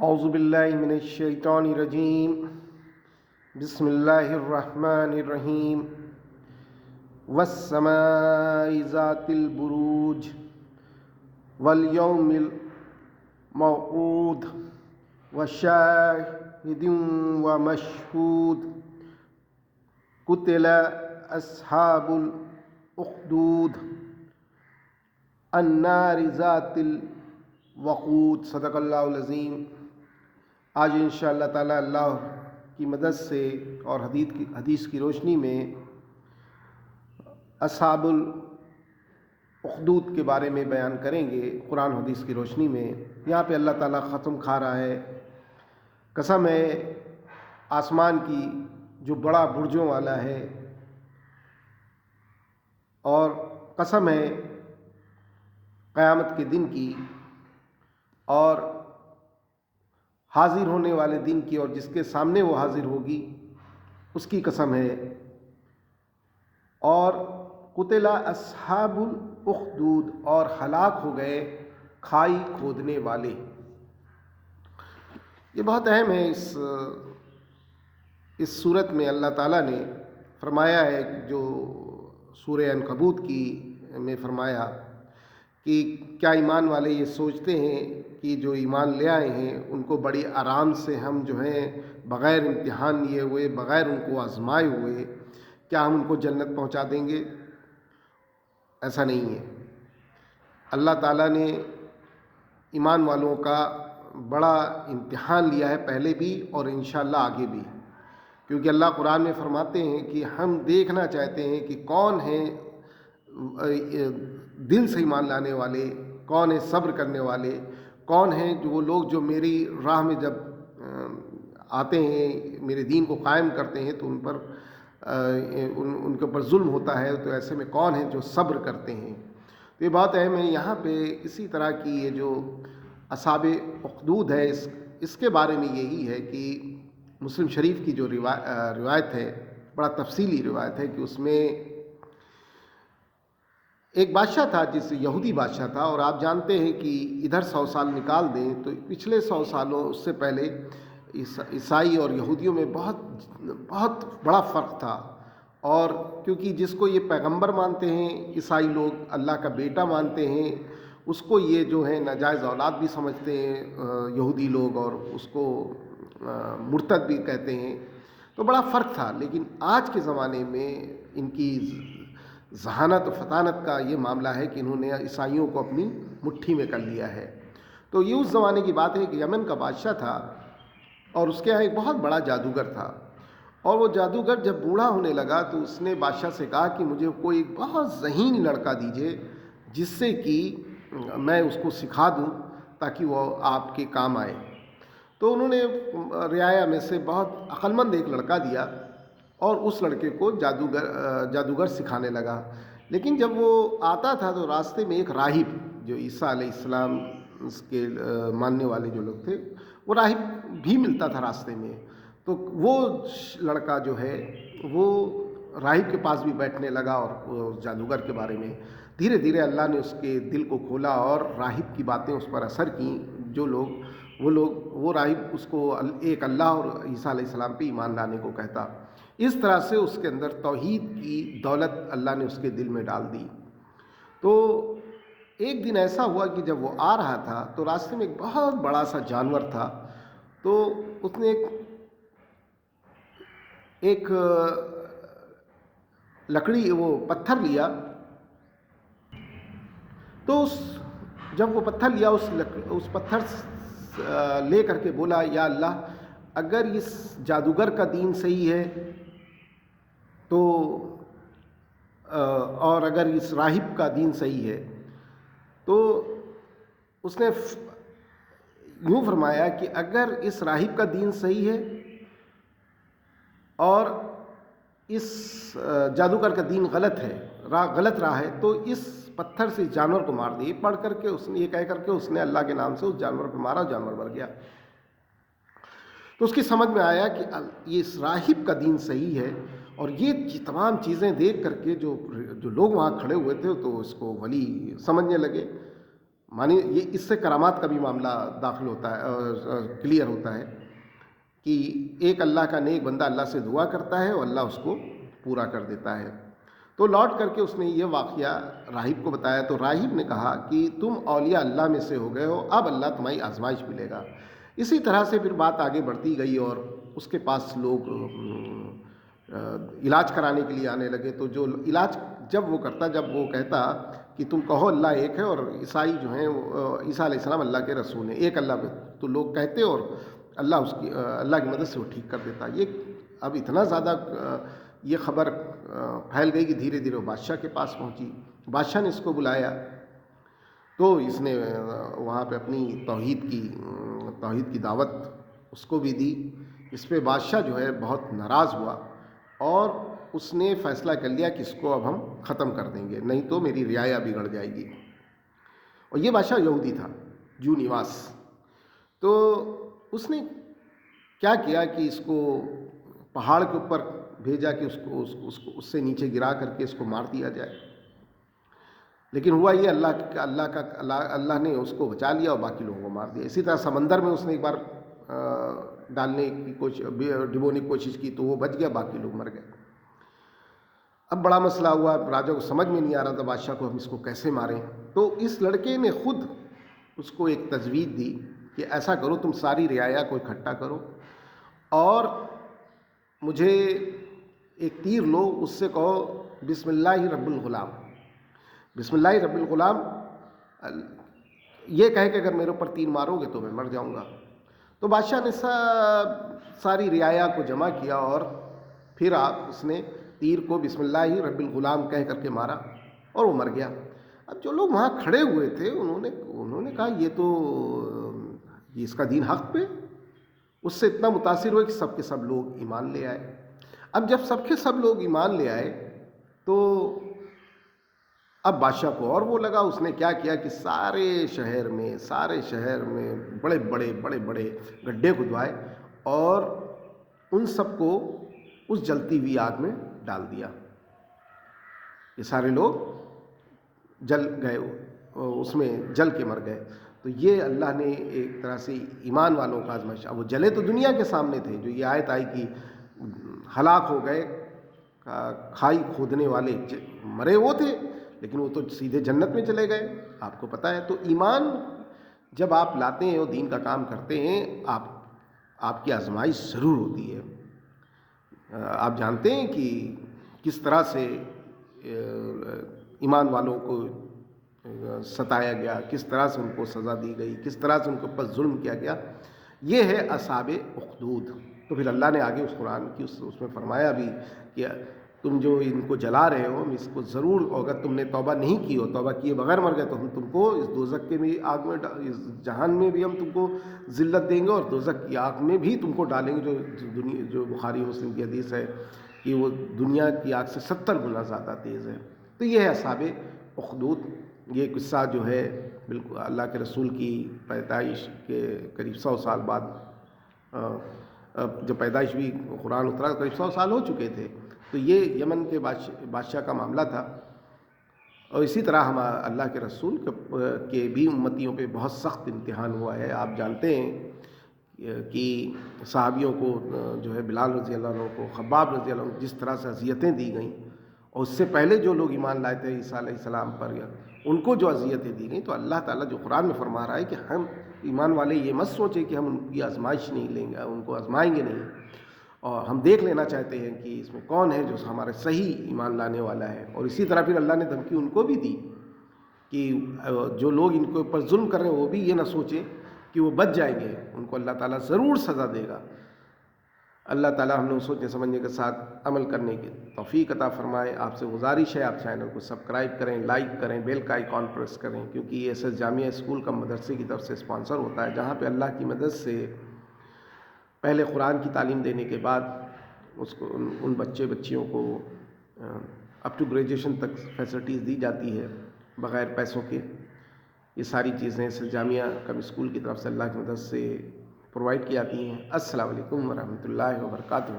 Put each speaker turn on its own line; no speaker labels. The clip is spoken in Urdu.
اعوذ باللہ من الشیطان الرجیم بسم اللہ الرحمن الرحیم والسماء ذات البروج والیوم الموعود وشاہد ومشہود قتل اصحاب الاخدود النار ذات الوقود۔ صدق اللہ العظیم۔ آج انشاءاللہ تعالی اللہ کی مدد سے اور حدیث کی روشنی میں اصحاب الاخدود کے بارے میں بیان کریں گے۔ قرآن حدیث کی روشنی میں یہاں پہ اللہ تعالیٰ قسم کھا رہا ہے، قسم ہے آسمان کی جو بڑا برجوں والا ہے، اور قسم ہے قیامت کے دن کی اور حاضر ہونے والے دن کی، اور جس کے سامنے وہ حاضر ہوگی اس کی قسم ہے۔ اور قتل اصحاب الاخدود، اور ہلاک ہو گئے کھائی کھودنے والے۔ یہ بہت اہم ہے۔ اس صورت میں اللہ تعالیٰ نے فرمایا ہے، جو سورہ عنکبوت کی میں فرمایا کہ کیا ایمان والے یہ سوچتے ہیں کہ جو ایمان لے آئے ہیں ان کو بڑی آرام سے ہم جو ہیں بغیر امتحان لیے ہوئے، بغیر ان کو آزمائے ہوئے، کیا ہم ان کو جنت پہنچا دیں گے؟ ایسا نہیں ہے۔ اللہ تعالیٰ نے ایمان والوں کا بڑا امتحان لیا ہے، پہلے بھی اور انشاءاللہ آگے بھی، کیونکہ اللہ قرآن میں فرماتے ہیں کہ ہم دیکھنا چاہتے ہیں کہ کون ہیں دل سے ایمان لانے والے، کون ہیں صبر کرنے والے، کون ہیں جو وہ لوگ جو میری راہ میں جب آتے ہیں، میرے دین کو قائم کرتے ہیں تو ان پر ان کے اوپر ظلم ہوتا ہے، تو ایسے میں کون ہیں جو صبر کرتے ہیں۔ تو یہ بات اہم ہے۔ یہاں پہ اسی طرح کی یہ جو اصحاب اخدود ہے، اس کے بارے میں یہی ہے کہ مسلم شریف کی جو روایت ہے، بڑا تفصیلی روایت ہے، کہ اس میں ایک بادشاہ تھا، جس یہودی بادشاہ تھا، اور آپ جانتے ہیں کہ ادھر 100 سال نکال دیں تو پچھلے 100 سالوں اس سے پہلے عیسائی اور یہودیوں میں بہت بڑا فرق تھا۔ اور کیونکہ جس کو یہ پیغمبر مانتے ہیں عیسائی لوگ، اللہ کا بیٹا مانتے ہیں، اس کو یہ جو ہے ناجائز اولاد بھی سمجھتے ہیں یہودی لوگ، اور اس کو مرتد بھی کہتے ہیں، تو بڑا فرق تھا۔ لیکن آج کے زمانے میں ان کی ذہانت و فطانت کا یہ معاملہ ہے کہ انہوں نے عیسائیوں کو اپنی مٹھی میں کر لیا ہے۔ تو یہ اس زمانے کی بات ہے کہ یمن کا بادشاہ تھا، اور اس کے یہاں ایک بہت بڑا جادوگر تھا، اور وہ جادوگر جب بوڑھا ہونے لگا تو اس نے بادشاہ سے کہا کہ مجھے کوئی ایک بہت ذہین لڑکا دیجیے جس سے کہ میں اس کو سکھا دوں تاکہ وہ آپ کے کام آئے۔ تو انہوں نے رعایا میں سے بہت عقلمند ایک لڑکا دیا، اور اس لڑکے کو جادوگر سکھانے لگا۔ لیکن جب وہ آتا تھا تو راستے میں ایک راہب، جو عیسیٰ علیہ السلام کے ماننے والے جو لوگ تھے، وہ راہب بھی ملتا تھا راستے میں، تو وہ لڑکا جو ہے وہ راہب کے پاس بھی بیٹھنے لگا، اور اس جادوگر کے بارے میں دھیرے دھیرے اللہ نے اس کے دل کو کھولا، اور راہب کی باتیں اس پر اثر کیں۔ وہ راہب اس کو ایک اللہ اور عیسیٰ علیہ السلام پہ ایمان لانے کو کہتا۔ اس طرح سے اس کے اندر توحید کی دولت اللہ نے اس کے دل میں ڈال دی۔ تو ایک دن ایسا ہوا کہ جب وہ آ رہا تھا تو راستے میں ایک بہت بڑا سا جانور تھا، تو اس نے ایک لکڑی، وہ پتھر لیا، تو جب وہ پتھر لیا، اس پتھر لے کر کے بولا، یا اللہ، اگر اس جادوگر کا دین صحیح ہے تو اور اگر اس راہب کا دین صحیح ہے، تو اس نے یوں فرمایا کہ اگر اس راہب کا دین صحیح ہے اور اس جادوگر کا دین غلط راہ ہے، تو اس پتھر سے جانور کو مار دے۔ پڑھ کر کے اس نے یہ کہہ کر کے اس نے اللہ کے نام سے اس جانور کو مارا، جانور مر گیا۔ تو اس کی سمجھ میں آیا کہ یہ اس راہب کا دین صحیح ہے، اور یہ تمام چیزیں دیکھ کر کے جو لوگ وہاں کھڑے ہوئے تھے تو اس کو ولی سمجھنے لگے، مانی یہ اس سے کرامات کا بھی معاملہ داخل ہوتا ہے، کلیئر ہوتا ہے کہ ایک اللہ کا نیک بندہ اللہ سے دعا کرتا ہے اور اللہ اس کو پورا کر دیتا ہے۔ تو لوٹ کر کے اس نے یہ واقعہ راہب کو بتایا، تو راہب نے کہا کہ تم اولیاء اللہ میں سے ہو گئے ہو، اب اللہ تمہاری آزمائش بھی لے گا۔ اسی طرح سے پھر بات آگے بڑھتی گئی اور اس کے پاس لوگ علاج کرانے کے لیے آنے لگے۔ تو جو علاج جب وہ کرتا، جب وہ کہتا کہ تم کہو اللہ ایک ہے اور عیسائی جو ہیں عیسیٰ علیہ السلام اللہ کے رسول ہیں، ایک اللہ پہ، تو لوگ کہتے اور اللہ کی مدد سے وہ ٹھیک کر دیتا۔ یہ اب اتنا زیادہ یہ خبر پھیل گئی کہ دھیرے دھیرے وہ بادشاہ کے پاس پہنچی۔ بادشاہ نے اس کو بلایا تو اس نے وہاں پہ اپنی توحید کی دعوت اس کو بھی دی۔ اس پہ بادشاہ جو ہے بہت ناراض ہوا اور اس نے فیصلہ کر لیا کہ اس کو اب ہم ختم کر دیں گے، نہیں تو میری رعایا بگڑ جائے گی۔ اور یہ بادشاہ یہودی تھا، جو نواس۔ تو اس نے کیا کیا کہ اس کو پہاڑ کے اوپر بھیجا کہ اس سے نیچے گرا کر کے اس کو مار دیا جائے۔ لیکن ہوا یہ اللہ نے اس کو بچا لیا اور باقی لوگوں کو مار دیا۔ اسی طرح سمندر میں اس نے ایک بار ڈالنے کی ڈبونے کی کوشش کی تو وہ بچ گیا، باقی لوگ مر گئے۔ اب بڑا مسئلہ ہوا، راجا کو سمجھ میں نہیں آ رہا تھا بادشاہ کو ہم اس کو کیسے ماریں۔ تو اس لڑکے نے خود اس کو ایک تجویز دی کہ ایسا کرو، تم ساری رعایا کو اکٹھا کرو اور مجھے ایک تیر لو، اس سے کہو بسم اللہ رب الغلام، بسم اللہ رب الغلام، یہ کہہ کہ اگر میرے اوپر تیر مارو گے تو میں مر جاؤں گا۔ تو بادشاہ نے ساری رعایا کو جمع کیا اور پھر اس نے تیر کو بسم اللہ رب الغلام کہہ کر کے مارا اور وہ مر گیا۔ اب جو لوگ وہاں کھڑے ہوئے تھے انہوں نے کہا یہ تو اس کا دین حق پہ، اس سے اتنا متاثر ہوئے کہ سب کے سب لوگ ایمان لے آئے۔ اب جب سب کے سب لوگ ایمان لے آئے تو اب بادشاہ کو اور وہ لگا، اس نے کیا کیا کہ سارے شہر میں بڑے بڑے گڈھے کھدوائے اور ان سب کو اس جلتی ہوئی آگ میں ڈال دیا۔ یہ سارے لوگ جل گئے، اس میں جل کے مر گئے۔ تو یہ اللہ نے ایک طرح سے ایمان والوں کا آزمائش، اب وہ جلے تو دنیا کے سامنے تھے، جو یہ آیت آئی کہ ہلاک ہو گئے، کھائی کھودنے والے مرے وہ تھے، لیکن وہ تو سیدھے جنت میں چلے گئے، آپ کو پتہ ہے۔ تو ایمان جب آپ لاتے ہیں اور دین کا کام کرتے ہیں، آپ کی آزمائش ضرور ہوتی ہے۔ آپ جانتے ہیں کہ کس طرح سے ایمان والوں کو ستایا گیا، کس طرح سے ان کو سزا دی گئی، کس طرح سے ان کے اوپر ظلم کیا گیا۔ یہ ہے اصحاب اخدود۔ تو پھر اللہ نے آگے اس قرآن کی اس میں فرمایا بھی کہ تم جو ان کو جلا رہے ہو، اس کو ضرور، اگر تم نے توبہ نہیں کی ہو، توبہ کیے بغیر مر گئے تو ہم تم کو اس دوزخ کے بھی آگ میں، اس جہان میں بھی ہم تم کو ذلت دیں گے اور دوزخ کی آگ میں بھی تم کو ڈالیں گے، جو بخاری مسلم کی حدیث ہے کہ وہ دنیا کی آگ سے 70 گنا زیادہ تیز ہے۔ تو یہ ہے اصحاب اخدود۔ یہ قصہ جو ہے بالکل اللہ کے رسول کی پیدائش کے قریب 100 سال بعد، جب پیدائش ہوئی قرآن اترا قریب 100 سال ہو چکے تھے۔ تو یہ یمن کے بادشاہ کا معاملہ تھا۔ اور اسی طرح ہم اللہ کے رسول کے بھی امتیوں پہ بہت سخت امتحان ہوا ہے۔ آپ جانتے ہیں کہ صحابیوں کو جو ہے بلال رضی اللہ عنہ کو، خباب رضی اللہ عنہ جس طرح سے اذیتیں دی گئیں، اور اس سے پہلے جو لوگ ایمان لائے تھے عیسیٰ علیہ السلام پر، ان کو جو اذیتیں دی گئیں، تو اللہ تعالیٰ جو قرآن میں فرما رہا ہے کہ ہم ایمان والے یہ مت سوچیں کہ ہم ان کی آزمائش نہیں لیں گے، ان کو آزمائیں گے نہیں، اور ہم دیکھ لینا چاہتے ہیں کہ اس میں کون ہے جو ہمارے صحیح ایمان لانے والا ہے۔ اور اسی طرح پھر اللہ نے دھمکی ان کو بھی دی کہ جو لوگ ان کے اوپر ظلم کر رہے ہیں وہ بھی یہ نہ سوچیں کہ وہ بچ جائیں گے، ان کو اللہ تعالیٰ ضرور سزا دے گا۔ اللہ تعالیٰ ہم لوگ سوچنے سمجھنے کے ساتھ عمل کرنے کی توفیق عطا فرمائے۔ آپ سے گزارش ہے آپ چینل کو سبسکرائب کریں، لائک کریں، بیل کا آئیکن پریس کریں، کیونکہ یہ ایس ایس جامعہ اسکول کا مدرسے کی طرف سے اسپانسر ہوتا ہے، جہاں پہ اللہ کی مدد سے پہلے قرآن کی تعلیم دینے کے بعد اس کو ان بچیوں کو اپ ٹو گریجویشن تک فیسلٹیز دی جاتی ہے بغیر پیسوں کے۔ یہ ساری چیزیں ایس ایس جامعہ کم اسکول کی طرف سے اللہ کی مدد سے پرووائڈ کی جاتی ہیں۔ السلام علیکم ورحمۃ اللہ وبرکاتہ۔